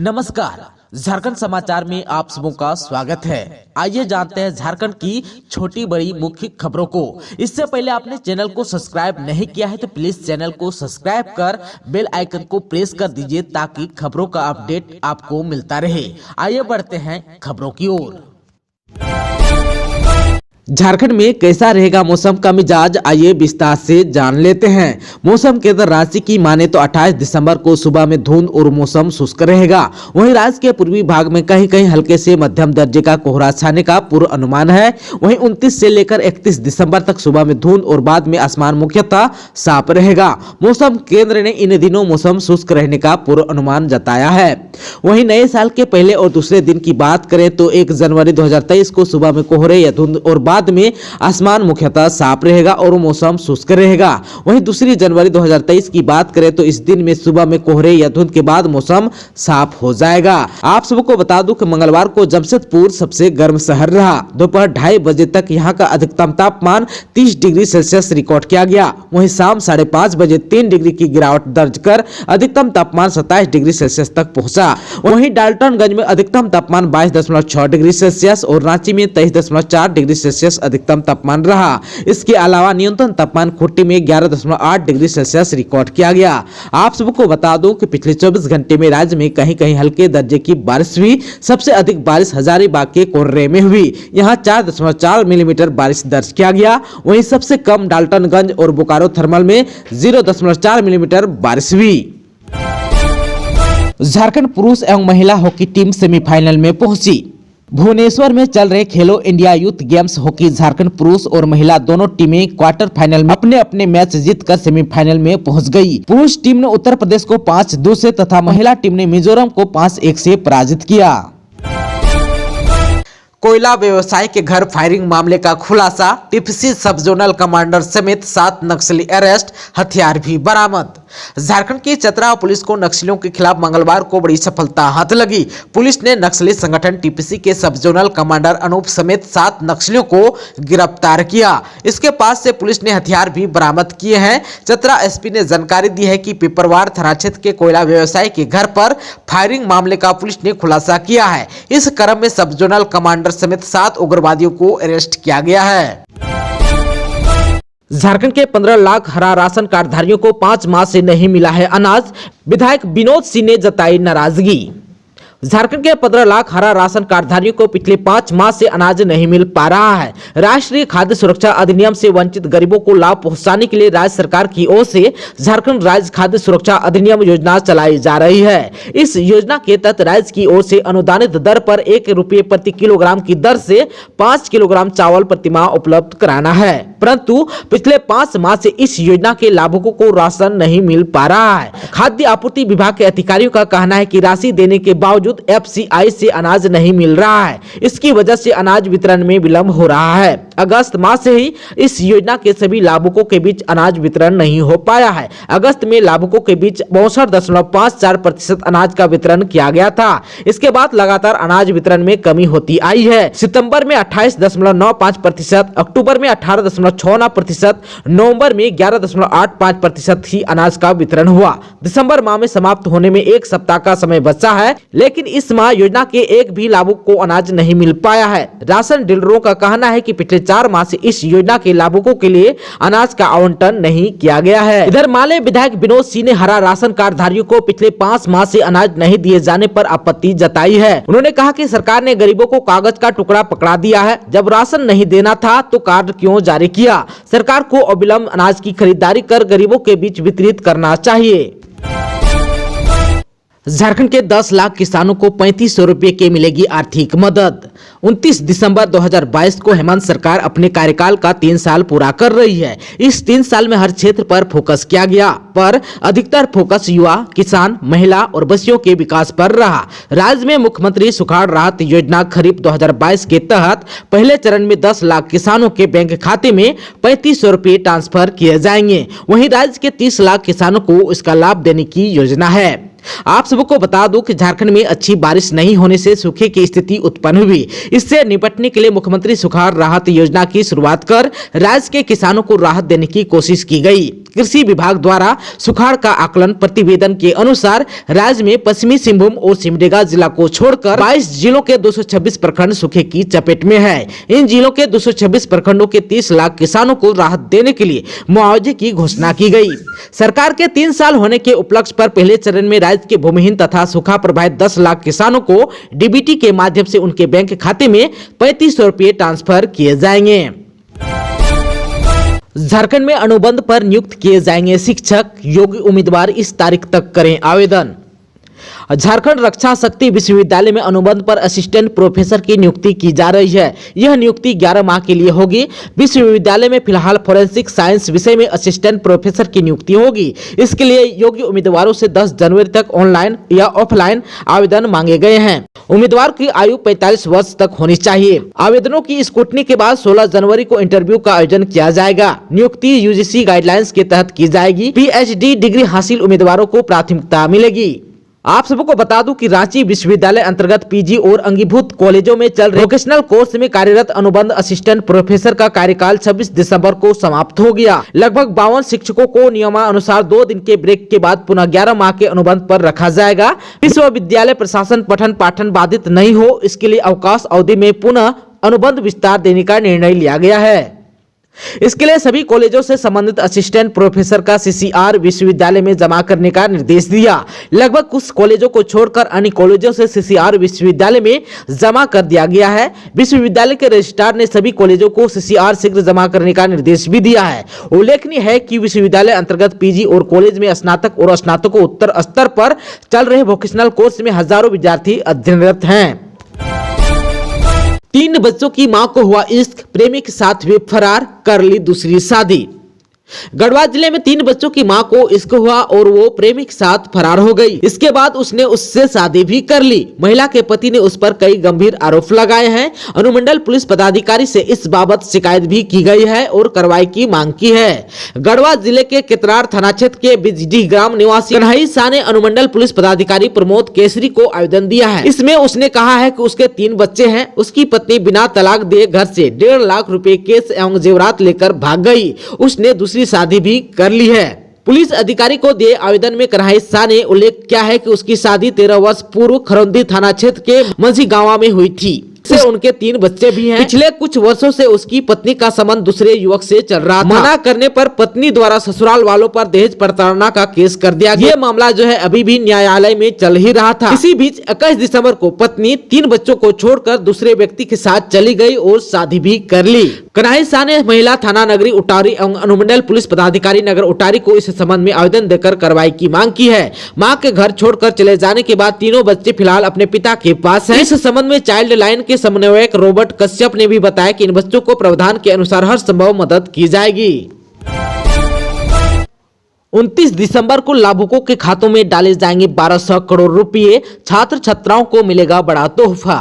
नमस्कार, झारखंड समाचार में आप सबों का स्वागत है। आइए जानते हैं झारखंड की छोटी बड़ी मुख्य खबरों को। इससे पहले आपने चैनल को सब्सक्राइब नहीं किया है तो प्लीज चैनल को सब्सक्राइब कर बेल आइकन को प्रेस कर दीजिए ताकि खबरों का अपडेट आपको मिलता रहे। आइए बढ़ते हैं खबरों की ओर। झारखंड में कैसा रहेगा मौसम का मिजाज, आइए विस्तार से जान लेते हैं। मौसम केंद्र रांची की माने तो 28 दिसंबर को सुबह में धुंध और मौसम शुष्क रहेगा। वहीं राज्य के पूर्वी भाग में कहीं कहीं हल्के से मध्यम दर्जे का कोहरा छाने का पूर्व अनुमान है। वहीं 29 से लेकर 31 दिसंबर तक सुबह में धुंध और बाद में आसमान मुख्यतः साफ रहेगा। मौसम केंद्र ने इन दिनों मौसम शुष्क रहने का पूर्व अनुमान जताया है। वहीं नए साल के पहले और दूसरे दिन की बात करें तो 1 जनवरी 2023 को सुबह में कोहरे या धुंध और बाद में आसमान मुख्यतः साफ रहेगा और मौसम शुष्क रहेगा। वहीं 2 जनवरी 2023 की बात करें तो इस दिन में सुबह में कोहरे या धुंध के बाद मौसम साफ हो जाएगा। आप सबको बता दूं कि मंगलवार को जमशेदपुर सबसे गर्म शहर रहा। दोपहर 2:30 बजे तक यहां का अधिकतम तापमान 30 डिग्री सेल्सियस रिकॉर्ड किया गया। वहीं शाम 5:30 बजे 3 डिग्री की गिरावट दर्ज कर अधिकतम तापमान 27 डिग्री सेल्सियस तक पहुंचा। वहीं डाल्टनगंज में अधिकतम तापमान 22.6 डिग्री सेल्सियस और रांची में 23.4 डिग्री सेल्सियस अधिकतम तापमान रहा। इसके अलावा न्यूनतम तापमान खूंटी में 11.8 डिग्री सेल्सियस रिकॉर्ड किया गया। आप सबको बता दूं कि पिछले 24 घंटे में राज्य में कहीं कहीं हल्के दर्जे की बारिश हुई। सबसे अधिक बारिश हजारीबाग के कोर्रे में हुई। यहां 4.4 मिलीमीटर बारिश दर्ज किया गया। वहीं सबसे कम डाल्टनगंज और बोकारो थर्मल में 0.4 मिलीमीटर बारिश हुई। झारखंड पुरुष एवं महिला हॉकी टीम सेमीफाइनल में पहुंची। भुवनेश्वर में चल रहे खेलो India youth games hockey Jharkhand पुरुष और महिला दोनों टीमें क्वार्टर फाइनल में अपने अपने मैच जीतकर सेमीफाइनल में पहुंच गई। पुरुष टीम ने उत्तर प्रदेश को 5-2 से तथा महिला टीम ने मिजोरम को 5-1 से पराजित किया। कोयला व्यवसाय के घर फायरिंग मामले का खुलासा, टीपीसी सब जोनल कमांडर समेत 7 नक्सली अरेस्ट, हथियार भी बरामद। झारखंड की चतरा पुलिस को नक्सलियों के खिलाफ मंगलवार को बड़ी सफलता हाथ लगी। पुलिस ने नक्सली संगठन टीपीसी के सब जोनल कमांडर अनूप समेत 7 नक्सलियों को गिरफ्तार किया। इसके पास से पुलिस ने हथियार भी बरामद किए हैं। चतरा एसपी ने जानकारी दी है कि पिपरवार थाना क्षेत्र के कोयला व्यवसाय के घर पर फायरिंग मामले का पुलिस ने खुलासा किया है। इस क्रम में सब जोनल कमांडर समेत 7 उग्रवादियों को अरेस्ट किया गया है। झारखंड के 15 लाख हरा राशन कार्डधारियों को 5 माह से नहीं मिला है अनाज, विधायक विनोद सिंह ने जताई नाराजगी। झारखंड के 15 लाख हरा राशन कार्डधारियों को पिछले 5 माह से अनाज नहीं मिल पा रहा है। राष्ट्रीय खाद्य सुरक्षा अधिनियम से वंचित गरीबों को लाभ पहुंचाने के लिए राज्य सरकार की ओर से झारखंड राज्य खाद्य सुरक्षा अधिनियम योजना चलाई जा रही है। इस योजना के तहत राज्य की ओर से अनुदानित दर पर 1 रुपये प्रति किलोग्राम की दर से 5 किलोग्राम चावल प्रतिमाह उपलब्ध कराना है। परंतु पिछले 5 माह से इस योजना के लाभुकों को राशन नहीं मिल पा रहा है। खाद्य आपूर्ति विभाग के अधिकारियों का कहना है कि राशि देने के बावजूद एफसीआई से अनाज नहीं मिल रहा है। इसकी वजह से अनाज वितरण में विलंब हो रहा है। अगस्त माह से ही इस योजना के सभी लाभुकों के बीच अनाज वितरण नहीं हो पाया है। अगस्त में लाभुकों के बीच 62.54% अनाज का वितरण किया गया था। इसके बाद लगातार अनाज वितरण में कमी होती आई है। सितंबर में 28.95%, अक्टूबर में 18.69%, नवंबर में 11.85% ही अनाज का वितरण हुआ। दिसंबर माह में समाप्त होने में 1 सप्ताह का समय बचा है, लेकिन इस माह योजना के एक भी लाभुक को अनाज नहीं मिल पाया है। राशन डीलरों का कहना है कि पिछले 4 माह से इस योजना के लाभुकों के लिए अनाज का आवंटन नहीं किया गया है। इधर माले विधायक विनोद सिंह ने हरा राशन कार्डधारियों को पिछले 5 माह से अनाज नहीं दिए जाने पर आपत्ति जताई है। उन्होंने कहा कि सरकार ने गरीबों को कागज का टुकड़ा पकड़ा दिया है। जब राशन नहीं देना था तो कार्ड क्यों जारी किया? सरकार को अविलंब अनाज की खरीदारी कर गरीबों के बीच वितरित करना चाहिए। झारखंड के 10 लाख किसानों को 3500 रुपये की मिलेगी आर्थिक मदद। 29 दिसंबर 2022 को हेमंत सरकार अपने कार्यकाल का 3 साल पूरा कर रही है। इस 3 साल में हर क्षेत्र पर फोकस किया गया, पर अधिकतर फोकस युवा, किसान, महिला और बच्चियों के विकास पर रहा। राज्य में मुख्यमंत्री सुखाड़ राहत योजना खरीफ 2022 के तहत पहले चरण में 10 लाख किसानों के बैंक खाते में 3500 रुपये ट्रांसफर किए जाएंगे। वहीं राज्य के 30 लाख किसानों को इसका लाभ देने की योजना है। आप सबको बता दूं कि झारखंड में अच्छी बारिश नहीं होने से सूखे की स्थिति उत्पन्न हुई। इससे निपटने के लिए मुख्यमंत्री सुखाड़ राहत योजना की शुरुआत कर राज्य के किसानों को राहत देने की कोशिश की गई। कृषि विभाग द्वारा सुखाड़ का आकलन प्रतिवेदन के अनुसार राज्य में पश्चिमी सिंहभूम और सिमडेगा जिला को छोड़कर 22 जिलों के 226 प्रखंड सूखे की चपेट में है। इन जिलों के 226 प्रखंडों के 30 लाख किसानों को राहत देने के लिए मुआवजे की घोषणा की गई। सरकार के 3 साल होने के उपलक्ष्य पर पहले चरण में राज्य के भूमिहीन तथा सूखा प्रभावित 10 लाख किसानों को डीबीटी के माध्यम से उनके बैंक खाते में 3500 रुपए ट्रांसफर किए जाएंगे। झारखंड में अनुबंध पर नियुक्त किए जाएंगे शिक्षक, योग्य उम्मीदवार इस तारीख तक करें आवेदन। झारखंड रक्षा शक्ति विश्वविद्यालय में अनुबंध पर असिस्टेंट प्रोफेसर की नियुक्ति की जा रही है। यह नियुक्ति 11 माह के लिए होगी। विश्वविद्यालय में फिलहाल फोरेंसिक साइंस विषय में असिस्टेंट प्रोफेसर की नियुक्ति होगी। इसके लिए योग्य उम्मीदवारों से 10 जनवरी तक ऑनलाइन या ऑफलाइन आवेदन मांगे गए हैं। उम्मीदवार की आयु 45 वर्ष तक होनी चाहिए। आवेदनों की स्क्रूटनी के बाद 16 जनवरी को इंटरव्यू का आयोजन किया जाएगा। नियुक्ति यूजीसी गाइडलाइंस के तहत की जाएगी। पीएचडी डिग्री हासिल उम्मीदवारों को प्राथमिकता मिलेगी। आप सबको बता दूं कि रांची विश्वविद्यालय अंतर्गत पीजी और अंगीभूत कॉलेजों में चल रहे वोकेशनल कोर्स में कार्यरत अनुबंध असिस्टेंट प्रोफेसर का कार्यकाल 26 दिसंबर को समाप्त हो गया। लगभग 52 शिक्षकों को नियमानुसार 2 दिन के ब्रेक के बाद पुनः 11 माह के अनुबंध पर रखा जाएगा। विश्वविद्यालय प्रशासन पठन पाठन बाधित नहीं हो, इसके लिए अवकाश अवधि में पुनः अनुबंध विस्तार देने का निर्णय लिया गया है। इसके लिए सभी कॉलेजों से संबंधित असिस्टेंट प्रोफेसर का सीसीआर विश्वविद्यालय में जमा करने का निर्देश दिया। लगभग कुछ कॉलेजों को छोड़कर अन्य कॉलेजों से सीसीआर विश्वविद्यालय में जमा कर दिया गया है। विश्वविद्यालय के रजिस्ट्रार ने सभी कॉलेजों को सीसीआर शीघ्र जमा करने का निर्देश भी दिया है। उल्लेखनीय है कि विश्वविद्यालय अंतर्गत पीजी और कॉलेज में स्नातक और स्नातकोत्तर स्तर पर चल रहे वोकेशनल कोर्स में हजारों विद्यार्थी अध्ययनरत हैं। 3 बच्चों की मां को हुआ इश्क, प्रेमी के साथ हुए फरार, कर ली दूसरी शादी। गढ़वा जिले में 3 बच्चों की मां को इश्क हुआ और वो प्रेमी के साथ फरार हो गई। इसके बाद उसने उससे शादी भी कर ली। महिला के पति ने उस पर कई गंभीर आरोप लगाए हैं। अनुमंडल पुलिस पदाधिकारी से इस बाबत शिकायत भी की गई है और कार्रवाई की मांग की है। गढ़वा जिले के केतरार थाना क्षेत्र के बिजडी ग्राम निवासी कन्हई शाह ने अनुमंडल पुलिस पदाधिकारी प्रमोद केसरी को आवेदन दिया है। इसमें उसने कहा है कि उसके 3 बच्चे हैं। उसकी पत्नी बिना तलाक दिए घर से 1.5 लाख रुपए केस एवं जेवरात लेकर भाग गई। उसने दूसरी शादी भी कर ली है। पुलिस अधिकारी को दिए आवेदन में कन्हई शाह ने उल्लेख किया है कि उसकी शादी 13 वर्ष पूर्व खरौंदी थाना क्षेत्र के मंझी गांव में हुई थी। से उनके 3 बच्चे भी हैं। पिछले कुछ वर्षों से उसकी पत्नी का संबंध दूसरे युवक से चल रहा था। मना करने पर पत्नी द्वारा ससुराल वालों पर दहेज प्रताड़ना का केस कर दिया गया। ये मामला जो है अभी भी न्यायालय में चल ही रहा था। इसी बीच 21 दिसंबर को पत्नी 3 बच्चों को छोड़कर दूसरे व्यक्ति के साथ चली गई और शादी भी कर ली। कन्हई शाह ने महिला थाना नगरी उटारी एवं अनुमंडल पुलिस पदाधिकारी नगर उटारी को इस संबंध में आवेदन देकर कार्रवाई की मांग की है। मां के घर छोड़कर चले जाने के बाद तीनों बच्चे फिलहाल अपने पिता के पास हैं। इस संबंध में चाइल्ड लाइन के समन्वयक रॉबर्ट कश्यप ने भी बताया कि इन बच्चों को प्रावधान के अनुसार हर संभव मदद की जाएगी। 29 दिसंबर को लाभुकों के खातों में डाले जाएंगे 1200 करोड़ रुपए। छात्र छात्राओं को मिलेगा बड़ा तोहफा।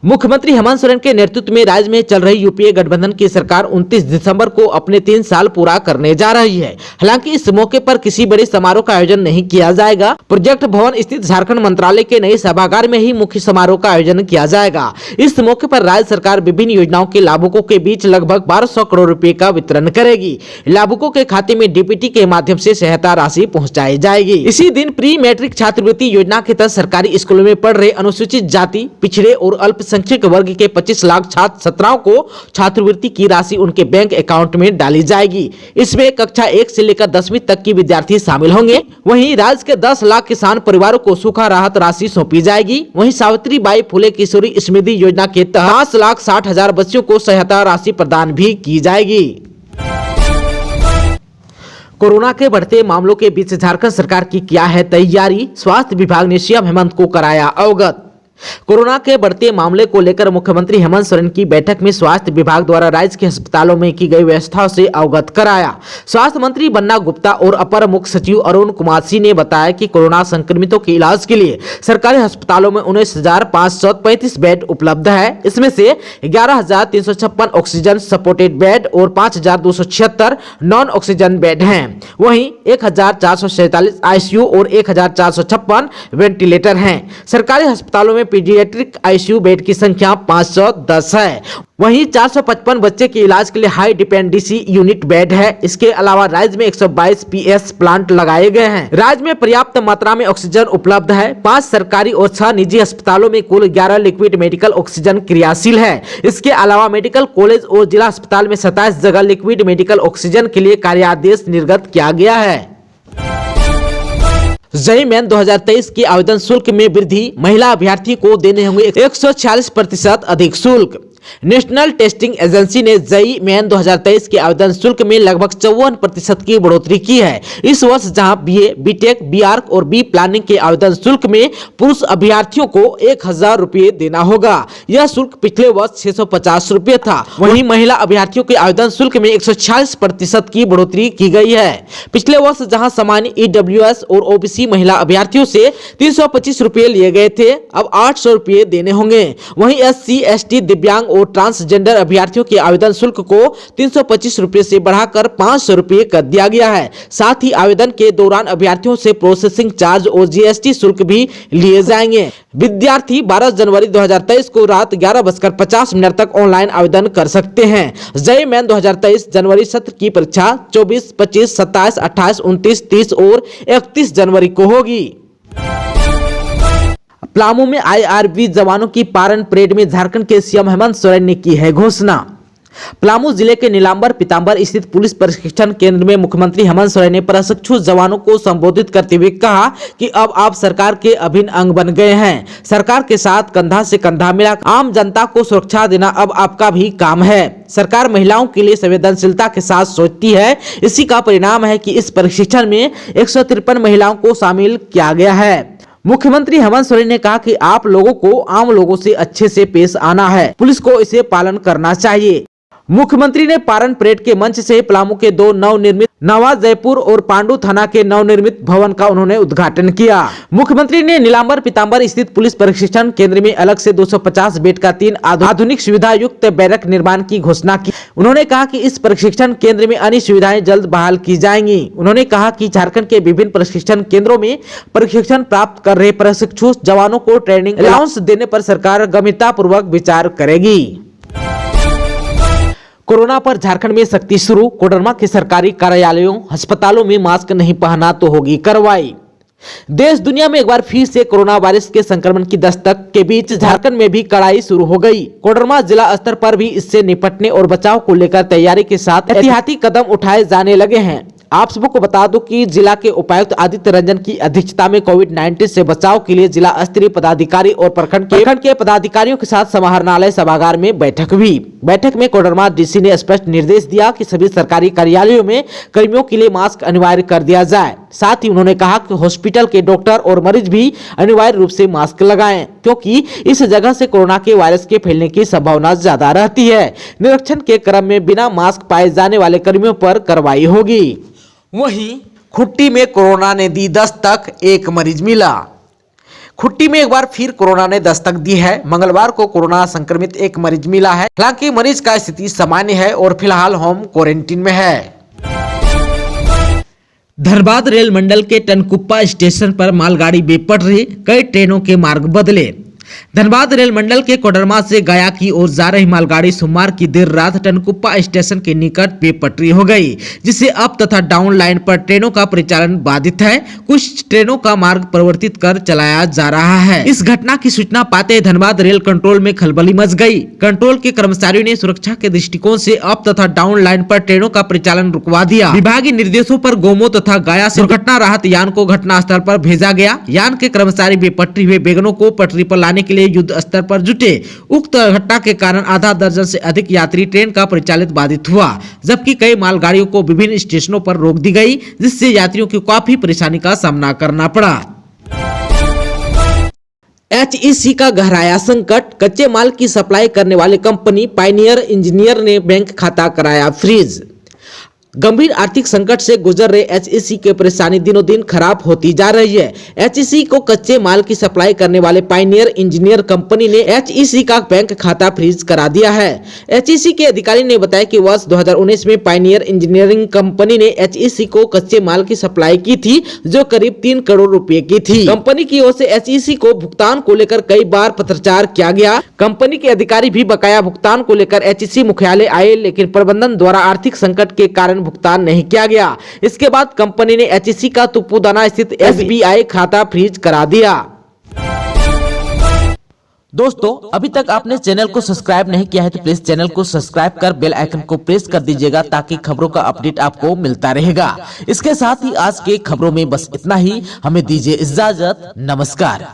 मुख्यमंत्री हेमंत सोरेन के नेतृत्व में राज्य में चल रही यूपीए गठबंधन की सरकार 29 दिसंबर को अपने 3 साल पूरा करने जा रही है। हालांकि इस मौके पर किसी बड़े समारोह का आयोजन नहीं किया जाएगा। प्रोजेक्ट भवन स्थित झारखंड मंत्रालय के नए सभागार में ही मुख्य समारोह का आयोजन किया जाएगा। इस मौके पर राज्य सरकार विभिन्न योजनाओं के लाभुकों के बीच लगभग 1200 करोड़ रुपए का वितरण करेगी। लाभुकों के खाते में डीबीटी के माध्यम से राशि पहुंचाई जाएगी। इसी दिन प्री मैट्रिक छात्रवृत्ति योजना के तहत सरकारी स्कूलों में पढ़ रहे अनुसूचित जाति, पिछड़े और अल्पसंख्यक वर्ग के 25 लाख छात्र छात्राओं को छात्रवृत्ति की राशि उनके बैंक अकाउंट में डाली जाएगी। इसमें कक्षा 1 से लेकर 10वीं तक की विद्यार्थी शामिल होंगे। वहीं राज्य के 10 लाख किसान परिवारों को सूखा राहत राशि सौंपी जाएगी। वहीं सावित्री बाई फुले किशोरी स्मृति योजना के तहत 5,60,000 बच्चों को सहायता राशि प्रदान भी की जाएगी। कोरोना के बढ़ते मामलों के बीच झारखंड सरकार की क्या है तैयारी, स्वास्थ्य विभाग ने सीएम हेमंत को कराया अवगत। कोरोना के बढ़ते मामले को लेकर मुख्यमंत्री हेमंत सोरेन की बैठक में स्वास्थ्य विभाग द्वारा राज्य के अस्पतालों में की गई व्यवस्थाओं से अवगत कराया। स्वास्थ्य मंत्री बन्ना गुप्ता और अपर मुख्य सचिव अरुण कुमार सिंह ने बताया कि कोरोना संक्रमितों के इलाज के लिए सरकारी अस्पतालों में 19,535 बेड उपलब्ध है। इसमें से 11,356 ऑक्सीजन सपोर्टेड बेड और 5,276 नॉन ऑक्सीजन बेड हैं। वहीं 1,447 आईसीयू और 1,456 वेंटिलेटर हैं। सरकारी अस्पतालों में पीडियाट्रिक आईसीयू बेड की संख्या 510 है। वहीं 455 बच्चे के इलाज के लिए हाई डिपेंडेंसी यूनिट बेड है। इसके अलावा राज्य में 122 पीएस प्लांट लगाए गए हैं। राज्य में पर्याप्त मात्रा में ऑक्सीजन उपलब्ध है। 5 सरकारी और 6 निजी अस्पतालों में कुल 11 लिक्विड मेडिकल ऑक्सीजन क्रियाशील है। इसके अलावा मेडिकल कॉलेज और जिला अस्पताल में 27 जगह लिक्विड मेडिकल ऑक्सीजन के लिए कार्यादेश निर्गत किया गया है। जेईई मेन 2023 के आवेदन शुल्क में वृद्धि, महिला अभ्यर्थी को देने होंगे 146% अधिक शुल्क। नेशनल टेस्टिंग एजेंसी ने जेईई मेन 2023 के आवेदन शुल्क में लगभग 54% की बढ़ोतरी की है। इस वर्ष जहां बीए, बीटेक, बीआर्क और बी प्लानिंग के आवेदन शुल्क में पुरुष अभ्यर्थियों को 1,000 रुपये देना होगा। यह शुल्क पिछले वर्ष 650 रुपये था। वहीं महिला अभ्यर्थियों के आवेदन शुल्क में 146% की बढ़ोतरी की गई है। पिछले वर्ष जहां सामान्य ईडब्ल्यूएस और ओबीसी महिला अभ्यर्थियों से 325 रुपये लिए गए थे, अब 800 रुपये देने होंगे। वहीं एससी, एसटी, दिव्यांग और ट्रांसजेंडर अभ्यर्थियों के आवेदन शुल्क को 325 रुपये से बढ़ाकर 500 रुपये कर दिया गया है। साथ ही आवेदन के दौरान अभ्यर्थियों से प्रोसेसिंग चार्ज और जीएसटी शुल्क भी लिए जाएंगे। विद्यार्थी 12 जनवरी 2023 को रात 11:50 तक ऑनलाइन आवेदन कर सकते हैं। जेईई मेन 2023 जनवरी सत्र की परीक्षा 24, 25, 27, 28, 29, 30 और 31 जनवरी को होगी। पलामू में आईआरबी जवानों की पारण परेड में झारखंड के सीएम हेमंत सोरेन ने की है घोषणा। पलामू जिले के नीलांबर पीतांबर स्थित पुलिस प्रशिक्षण केंद्र में मुख्यमंत्री हेमंत सोरेन ने प्रशिक्षु जवानों को संबोधित करते हुए कहा कि अब आप सरकार के अभिन्न अंग बन गए हैं। सरकार के साथ कंधा से कंधा मिला आम जनता को सुरक्षा देना अब आपका भी काम है। सरकार महिलाओं के लिए संवेदनशीलता के साथ सोचती है। इसी का परिणाम है कि इस प्रशिक्षण में 153 महिलाओं को शामिल किया गया है। मुख्यमंत्री हेमंत सोरेन ने कहा कि आप लोगों को आम लोगों से अच्छे से पेश आना है। पुलिस को इसे पालन करना चाहिए। मुख्यमंत्री ने पारण परेड के मंच से पलामू के 2 नवनिर्मित नवा जयपुर और पांडु थाना के नवनिर्मित भवन का उन्होंने उद्घाटन किया। मुख्यमंत्री ने नीलांबर पीतांबर स्थित पुलिस प्रशिक्षण केंद्र में अलग से 250 बेड का 3 आधुनिक सुविधा युक्त बैरक निर्माण की घोषणा की। उन्होंने कहा कि इस प्रशिक्षण केंद्र में अन्य सुविधाएं जल्द बहाल की जाएंगी। उन्होंने कहा कि झारखंड के विभिन्न प्रशिक्षण केंद्रों में प्रशिक्षण प्राप्त कर रहे प्रशिक्षु जवानों को ट्रेनिंग अलाउंस देने पर सरकार गंभीरतापूर्वक विचार करेगी। कोरोना पर झारखंड में सख्ती शुरू, कोडरमा के सरकारी कार्यालयों, अस्पतालों में मास्क नहीं पहना तो होगी कार्रवाई। देश दुनिया में एक बार फिर से कोरोना वायरस के संक्रमण की दस्तक के बीच झारखंड में भी कड़ाई शुरू हो गई। कोडरमा जिला स्तर पर भी इससे निपटने और बचाव को लेकर तैयारी के साथ एहतियाती कदम उठाए जाने लगे हैं। आप सबको बता दूं कि जिला के उपायुक्त आदित्य रंजन की अध्यक्षता में कोविड-19 से बचाव के लिए जिला स्तरीय पदाधिकारी और प्रखंड के पदाधिकारियों के साथ समाहरणालय सभागार में बैठक हुई। बैठक में कोडरमा डीसी ने स्पष्ट निर्देश दिया कि सभी सरकारी कार्यालयों में कर्मियों के लिए मास्क अनिवार्य कर दिया जाए। साथ ही उन्होंने कहा कि हॉस्पिटल के डॉक्टर और मरीज भी अनिवार्य रूप से मास्क लगाएं, क्योंकि इस जगह से कोरोना के वायरस के फैलने की संभावना ज्यादा रहती है। निरीक्षण के क्रम में बिना मास्क पाए जाने वाले कर्मियों पर कार्रवाई होगी। वहीं खुट्टी में कोरोना ने दी दस्तक, एक मरीज मिला। खुट्टी में एक बार फिर कोरोना ने दस्तक दी है। मंगलवार को कोरोना संक्रमित एक मरीज मिला है। हालांकि मरीज का स्थिति सामान्य है और फिलहाल होम क्वारंटीन में है। धनबाद रेल मंडल के टनकुप्पा स्टेशन पर मालगाड़ी बेपटरी, कई ट्रेनों के मार्ग बदले। धनबाद रेल मंडल के कोडरमा से गया की ओर जा रही मालगाड़ी सोमवार की देर रात टनकुप्पा स्टेशन के निकट बेपटरी हो गई, जिससे अप तथा डाउन लाइन पर ट्रेनों का परिचालन बाधित है। कुछ ट्रेनों का मार्ग परिवर्तित कर चलाया जा रहा है। इस घटना की सूचना पाते धनबाद रेल कंट्रोल में खलबली मच गई। कंट्रोल के कर्मचारियों ने सुरक्षा के दृष्टिकोण से अप तथा डाउन लाइन पर ट्रेनों का परिचालन रुकवा दिया। विभागीय निर्देशों पर गोमो तथा गया से दुर्घटना राहत यान को घटना स्थल पर भेजा गया। यान के कर्मचारी बेपटरी हुए वैगनों को पटरी पर लाने के लिए युद्ध स्तर पर जुटे। उक्त घटना के कारण आधा दर्जन से अधिक यात्री ट्रेन का परिचालित बाधित हुआ, जबकि कई मालगाड़ियों को विभिन्न स्टेशनों पर रोक दी गई, जिससे यात्रियों को काफी परेशानी का सामना करना पड़ा। एचईसी का गहराया संकट, कच्चे माल की सप्लाई करने वाली कंपनी पायनियर इंजीनियर ने बैंक खाता कराया फ्रीज। गंभीर आर्थिक संकट से गुजर रहे एचईसी की परेशानी दिनों दिन खराब होती जा रही है। एचईसी को कच्चे माल की सप्लाई करने वाले पायनियर इंजीनियर कंपनी ने एचईसी का बैंक खाता फ्रीज करा दिया है। एचईसी के अधिकारी ने बताया कि वर्ष 2019 में पायनियर इंजीनियरिंग कंपनी ने एचईसी को कच्चे माल की सप्लाई की थी, जो करीब 3 करोड़ रुपए की थी। कंपनी की ओर से एचईसी को भुगतान को लेकर कई बार पत्राचार किया गया। कंपनी के अधिकारी भी बकाया भुगतान को लेकर एचईसी मुख्यालय आए, लेकिन प्रबंधन द्वारा आर्थिक संकट के कारण भुगतान नहीं किया गया। इसके बाद कंपनी ने एचईसी का तुपुदाना स्थित एसबीआई खाता फ्रीज करा दिया। दोस्तों, अभी तक आपने चैनल को सब्सक्राइब नहीं किया है तो प्लीज चैनल को सब्सक्राइब कर बेल आइकन को प्रेस कर दीजिएगा, ताकि खबरों का अपडेट आपको मिलता रहेगा। इसके साथ ही आज के खबरों में बस इतना ही। हमें दीजिए इजाजत। नमस्कार।